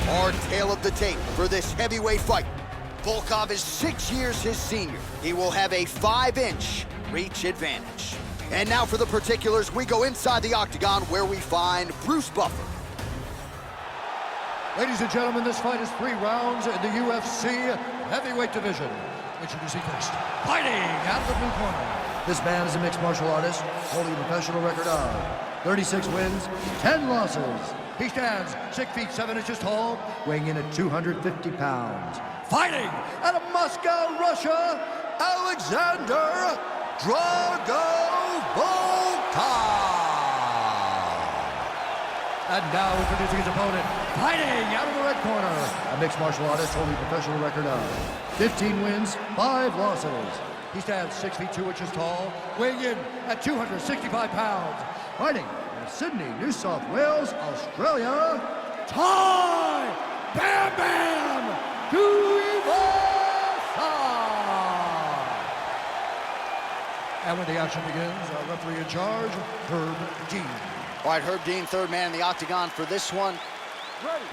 Our tale of the tape for this heavyweight fight. Volkov is 6 years his senior. He will have a 5-inch reach advantage. And now for the particulars, we go inside the octagon where we find Bruce Buffer. Ladies and gentlemen, this fight is 3 rounds in the UFC heavyweight division. Introducing first, fighting out of the blue corner. This man is a mixed martial artist, holding a professional record of 36 wins, 10 losses. He stands 6 feet 7 inches tall, weighing in at 250 pounds. Fighting out of Moscow, Russia, Alexander Volkov. And now introducing his opponent, fighting out of the red corner, a mixed martial artist holding a professional record of 15 wins, 5 losses. He stands 6 feet 2 inches tall, weighing in at 265 pounds. Fighting in Sydney, New South Wales, Australia, Ty Bam Bam Tuivasa. And when the action begins, our referee in charge, Herb Dean. All right, Herb Dean, third man in the octagon for this one. Ready.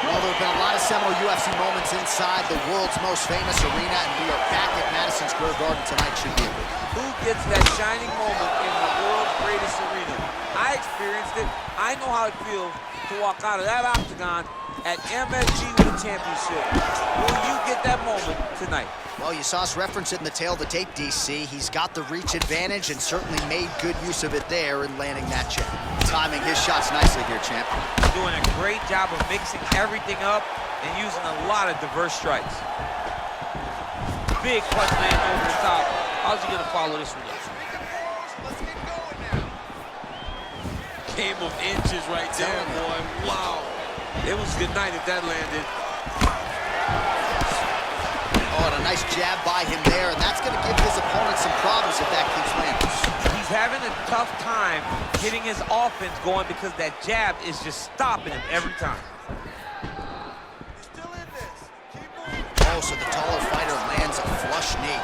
Well, there have been a lot of seminal UFC moments inside the world's most famous arena, and we are back at Madison Square Garden tonight. Should be who gets that shining moment in the world's greatest arena? I experienced it. I know how it feels to walk out of that octagon at MSG with a championship. Will you get that moment tonight? Well, you saw us reference it in the tail of the tape, DC. He's got the reach advantage and certainly made good use of it there in landing that jab. Timing his shots nicely here, champ. Doing a great job of mixing everything up and using a lot of diverse strikes. Big punch land over the top. How's he gonna follow this one up? Game of inches right there, boy. Wow. It was good night if that landed. Oh, and a nice jab by him there, and that's going to give his opponent some problems if that keeps landing. He's having a tough time getting his offense going because that jab is just stopping him every time. Still in this. Keep moving. Oh, so the taller fighter lands a flush knee.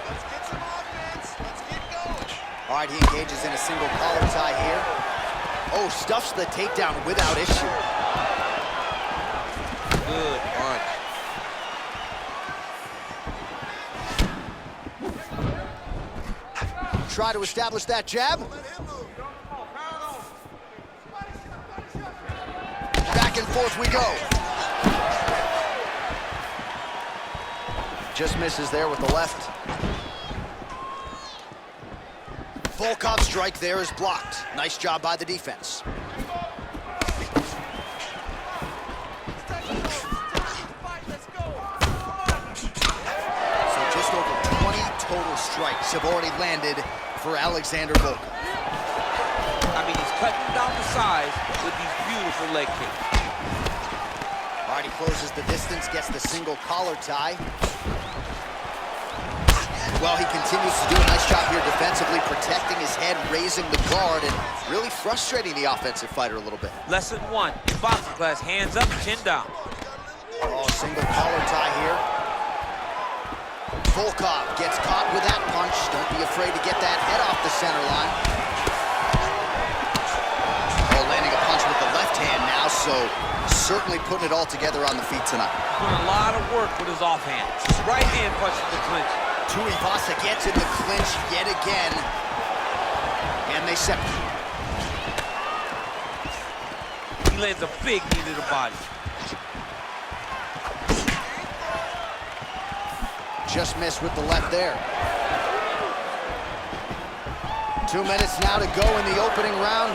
Let's get some offense. Let's get going. All right, he engages in a single collar tie here. Oh, stuffs the takedown without issue. Good punch. Try to establish that jab. Back and forth we go. Just misses there with the left. Volkov's strike there is blocked. Nice job by the defense. So just over 20 total strikes have already landed for Alexander Volkov. I mean, he's cutting down the size with these beautiful leg kicks. All right, he closes the distance, gets the single collar tie. Well, he continues to do a nice job here defensively, protecting his head, raising the guard, and really frustrating the offensive fighter a little bit. Lesson 1, boxing class, hands up, chin down. Oh, single collar tie here. Volkov gets caught with that punch. Don't be afraid to get that head off the center line. Oh, landing a punch with the left hand now, so certainly putting it all together on the feet tonight. Doing a lot of work with his offhand. Right hand punches the clinch. Tuivasa gets in the clinch yet again, and they separate. He lands a big knee to the body. Just missed with the left there. 2 minutes now to go in the opening round.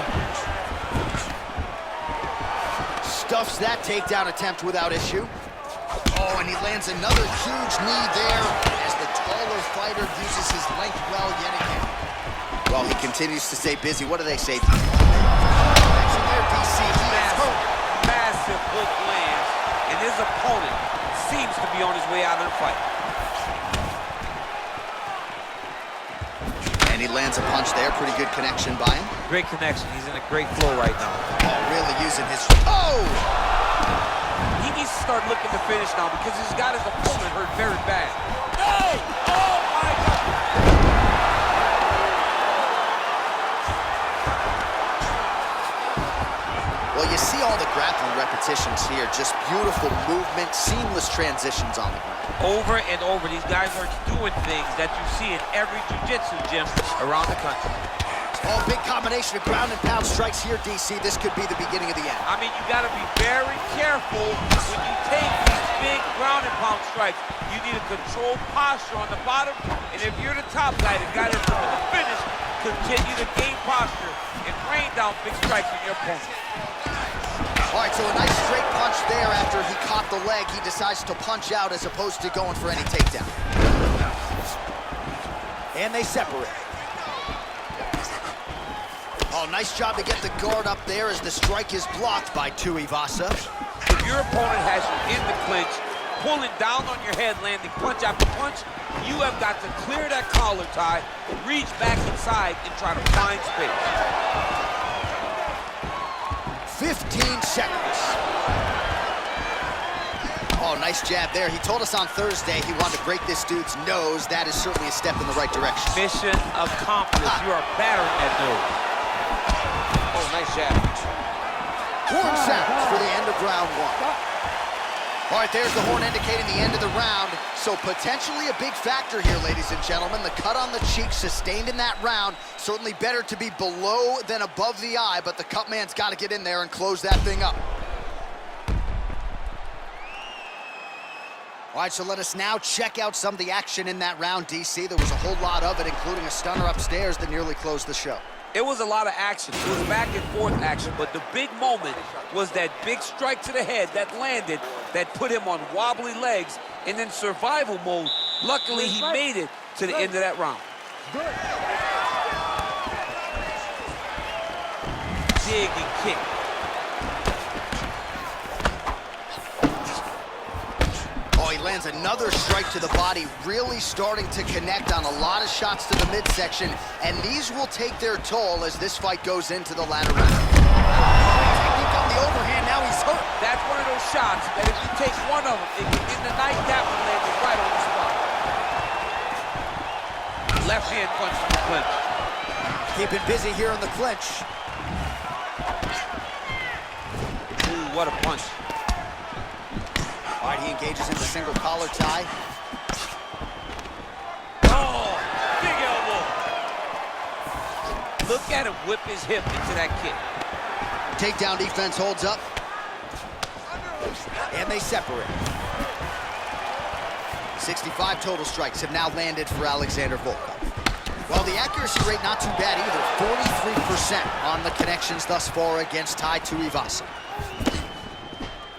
Stuffs that takedown attempt without issue. Oh, and he lands another huge knee there as the taller fighter uses his length well yet again. Well, he continues to stay busy. What do they say? Massive hook lands, and his opponent seems to be on his way out of the fight. And he lands a punch there. Pretty good connection by him. Great connection. He's in a great flow right now. Oh, really using his... Oh! He needs to start looking to finish now because he's got his opponent hurt very bad. here. Just beautiful movement, seamless transitions on the ground. Over and over, these guys are doing things that you see in every jiu-jitsu gym around the country. Oh, big combination of ground and pound strikes here, DC. This could be the beginning of the end. I mean, you got to be very careful when you take these big ground and pound strikes. You need a controlled posture on the bottom, and if you're the top guy, the guy that's going to finish, continue to gain posture and rain down big strikes on your opponent. All right, so a nice straight punch there after he caught the leg. He decides to punch out as opposed to going for any takedown. And they separate. Oh, nice job to get the guard up there as the strike is blocked by Tuivasa. If your opponent has you in the clinch, pulling down on your head, landing punch after punch, you have got to clear that collar tie, reach back inside, and try to find space. 15 seconds. Oh, nice jab there. He told us on Thursday he wanted to break this dude's nose. That is certainly a step in the right direction. Mission accomplished. You are battering that nose. Oh, nice jab. Horn sounds for the end of round one. All right, there's the horn indicating the end of the round. So potentially a big factor here, ladies and gentlemen. The cut on the cheek sustained in that round. Certainly better to be below than above the eye, but the cut man's got to get in there and close that thing up. All right, so let us now check out some of the action in that round, DC. There was a whole lot of it, including a stunner upstairs that nearly closed the show. It was a lot of action. It was back and forth action, but the big moment was that big strike to the head that landed, that put him on wobbly legs, and in survival mode. Luckily, he made it to the end of that round. Dig and kick. Oh, he lands another strike to the body, really starting to connect on a lot of shots to the midsection, and these will take their toll as this fight goes into the latter round. Technique on the overhand, now he's hurt. That's one of those shots that if you take one of them, it can end the night. That one landed right on the spot. Left hand punch from the clinch. Keeping busy here in the clinch. Ooh, what a punch. All right, he engages in the single collar tie. Oh, big elbow. Look at him whip his hip into that kick. Takedown defense holds up. And they separate. 65 total strikes have now landed for Alexander Volkov. Well, the accuracy rate not too bad either. 43% on the connections thus far against Tuivasa.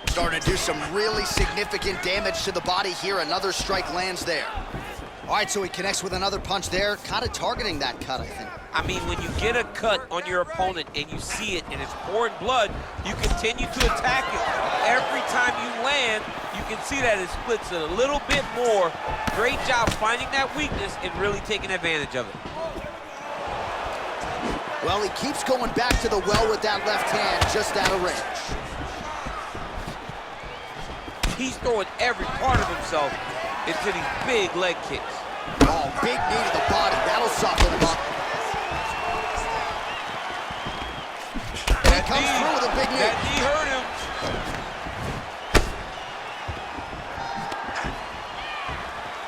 Starting to do some really significant damage to the body here. Another strike lands there. All right, so he connects with another punch there, kind of targeting that cut, I think. I mean, when you get a cut on your opponent and you see it and it's pouring blood, you continue to attack it. Every time you land, you can see that it splits it a little bit more. Great job finding that weakness and really taking advantage of it. Well, he keeps going back to the well with that left hand, just out of range. He's throwing every part of himself into these big leg kicks. Oh, big knee to the body. That'll soften him up. He comes through with a big knee. That knee hurt him.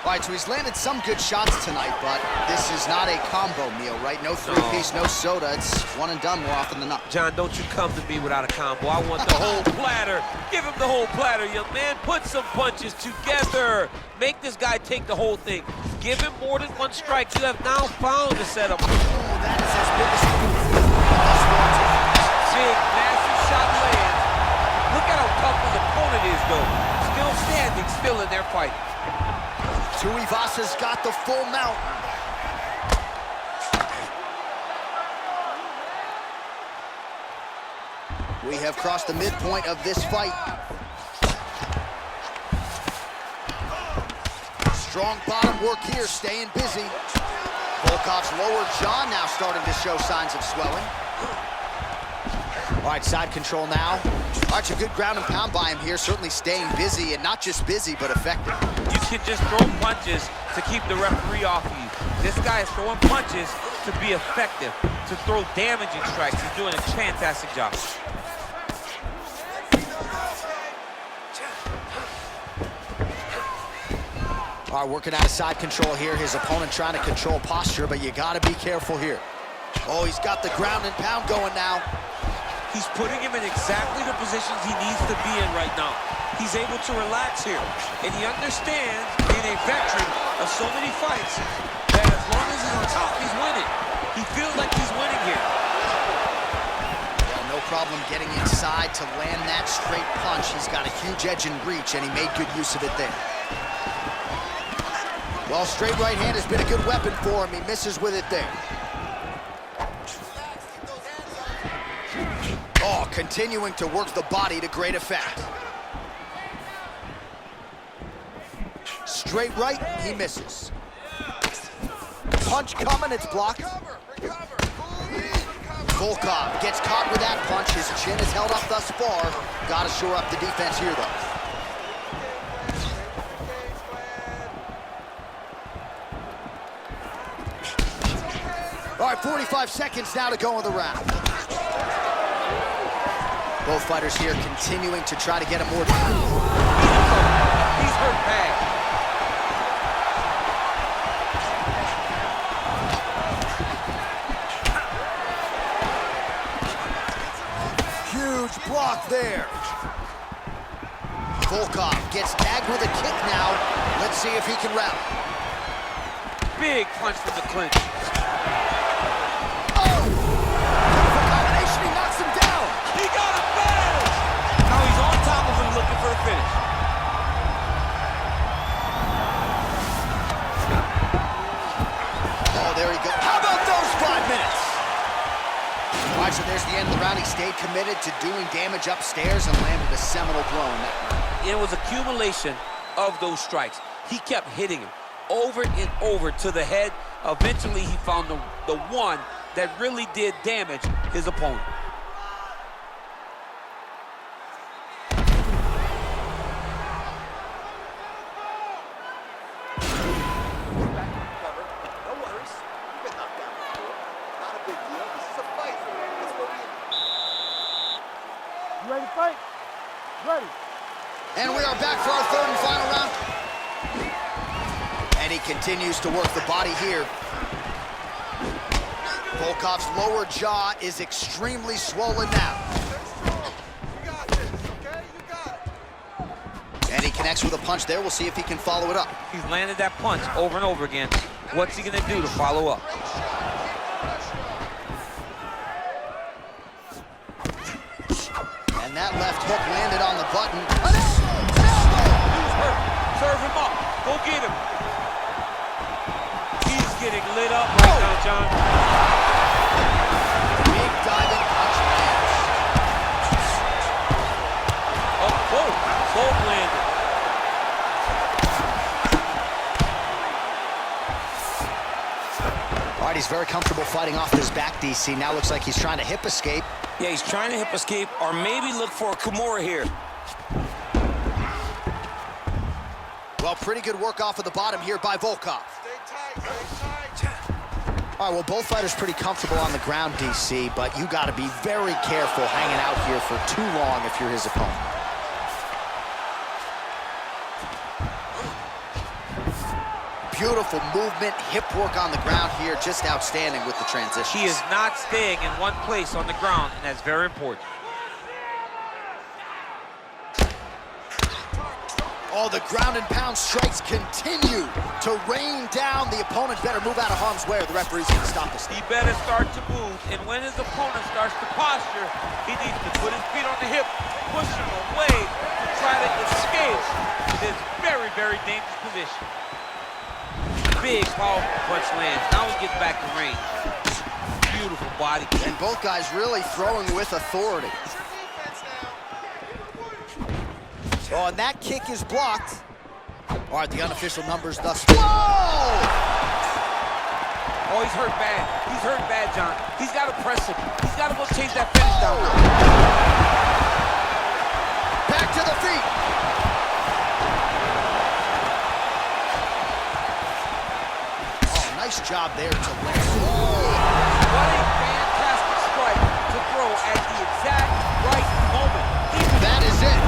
All right, so he's landed some good shots tonight, but this is not a combo meal, right? No three-piece, no soda. It's one and done more often than not. John, don't you come to me without a combo. I want the whole platter. Give him the whole platter, young man. Put some punches together. Make this guy take the whole thing. Give him more than one strike. You have now found the setup. Oh, that is as big as he can do. Big, massive shot lands. Look at how tough his opponent is, though. Still standing, still in their fight. Tuivasa's got the full mount. We have crossed the midpoint of this fight. Strong bottom work here, staying busy. Volkov's lower jaw now starting to show signs of swelling. All right, side control now. All right, so good ground and pound by him here, certainly staying busy, and not just busy, but effective. You can just throw punches to keep the referee off of you. This guy is throwing punches to be effective, to throw damaging strikes. He's doing a fantastic job. All right, working out of side control here. His opponent trying to control posture, but you got to be careful here. Oh, he's got the ground and pound going now. He's putting him in exactly the positions he needs to be in right now. He's able to relax here, and he understands, being a veteran of so many fights, that as long as he's on top, he's winning. He feels like he's winning here. Yeah, no problem getting inside to land that straight punch. He's got a huge edge and reach, and he made good use of it there. Well, straight right hand has been a good weapon for him. He misses with it there. Oh, continuing to work the body to great effect. Straight right, he misses. Punch coming, it's blocked. Volkov gets caught with that punch. His chin is held up thus far. Got to shore up the defense here, though. All right, 45 seconds now to go in the round. Both fighters here continuing to try to get him more down. He's hurt bad. Huge block there. Volkov gets tagged with a kick now. Let's see if he can rally. Big punch from the clinch. Oh! Beautiful combination, he knocks him down. He got him bad! Now he's on top of him looking for the finish. Oh, there he goes. How about those 5 minutes? All right, so there's the end of the round. He stayed committed to doing damage upstairs and landed a seminal blow in that round. It was accumulation of those strikes. He kept hitting him over and over to the head. Eventually, he found the one that really did damage his opponent. Ready to fight? Ready. And we are back for our third and final round. And he continues to work the body here. Volkov's lower jaw is extremely swollen now. You got this, okay? You got it. And he connects with a punch there. We'll see if he can follow it up. He's landed that punch over and over again. What's he gonna do to follow up? And that left hook landed on the button. He's hurt. Serve him up. Go get him. He's getting lit up right now, John. Big diving punch lands. Oh, both landed. All right, he's very comfortable fighting off this back, DC. Now looks like he's trying to hip escape. Yeah, he's trying to hip escape or maybe look for a Kimura here. Well, pretty good work off of the bottom here by Volkov. Stay tight, stay tight. All right, well, both fighters pretty comfortable on the ground, DC, but you got to be very careful hanging out here for too long if you're his opponent. Beautiful movement, hip work on the ground here, just outstanding with the transitions. He is not staying in one place on the ground, and that's very important. Oh, the ground and pound strikes continue to rain down. The opponent better move out of harm's way or the referee's going to stop this thing. He better start to move, and when his opponent starts to posture, he needs to put his feet on the hip, push him away to try to escape this very, very dangerous position. Big, powerful punch lands. Now he gets back to range. Beautiful body kick. And both guys really throwing with authority. Oh, and that kick is blocked. All right, the unofficial numbers thus far. Whoa! Oh, he's hurt bad. He's hurt bad, John. He's got to press him. He's got to go chase that finish down. Back to the feet. Oh, nice job there to land. What a fantastic strike to throw at the exact right moment. That is it.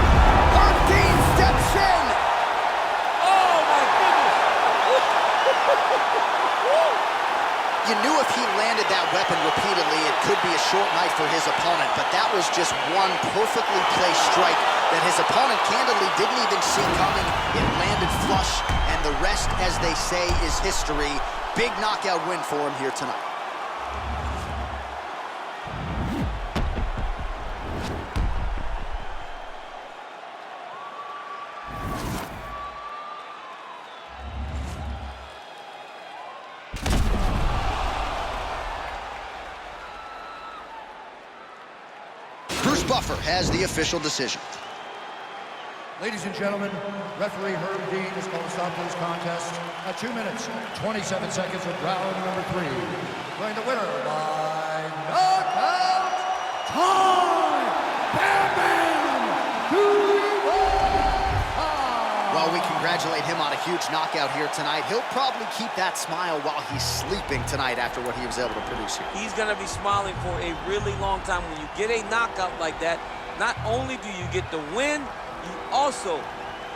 Dean steps in. Oh, my goodness. You knew if he landed that weapon repeatedly, it could be a short night for his opponent, but that was just one perfectly placed strike that his opponent candidly didn't even see coming. It landed flush, and the rest, as they say, is history. Big knockout win for him here tonight. Buffer has the official decision. Ladies and gentlemen, referee Herb Dean has called a stop to this contest at 2 minutes, 27 seconds of round number 3. Going the winner by knockout, time! Well, we congratulate him on a huge knockout here tonight. He'll probably keep that smile while he's sleeping tonight after what he was able to produce here. He's going to be smiling for a really long time. When you get a knockout like that, not only do you get the win, you also,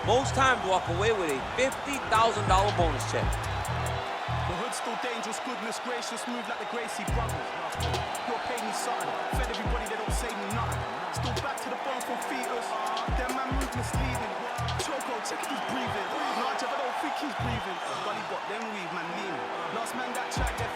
most times, walk away with a $50,000 bonus check. The hood's still dangerous, goodness gracious, move like the Gracie brothers. You're paying me something, fed everybody, they don't say me nothing. Still back to the bone for fetus, their man move misleading. Choco, check if he's breathing. Nah, Jeff, I don't think he's breathing. Gully got them weave, man, leaning. Last man that track, they're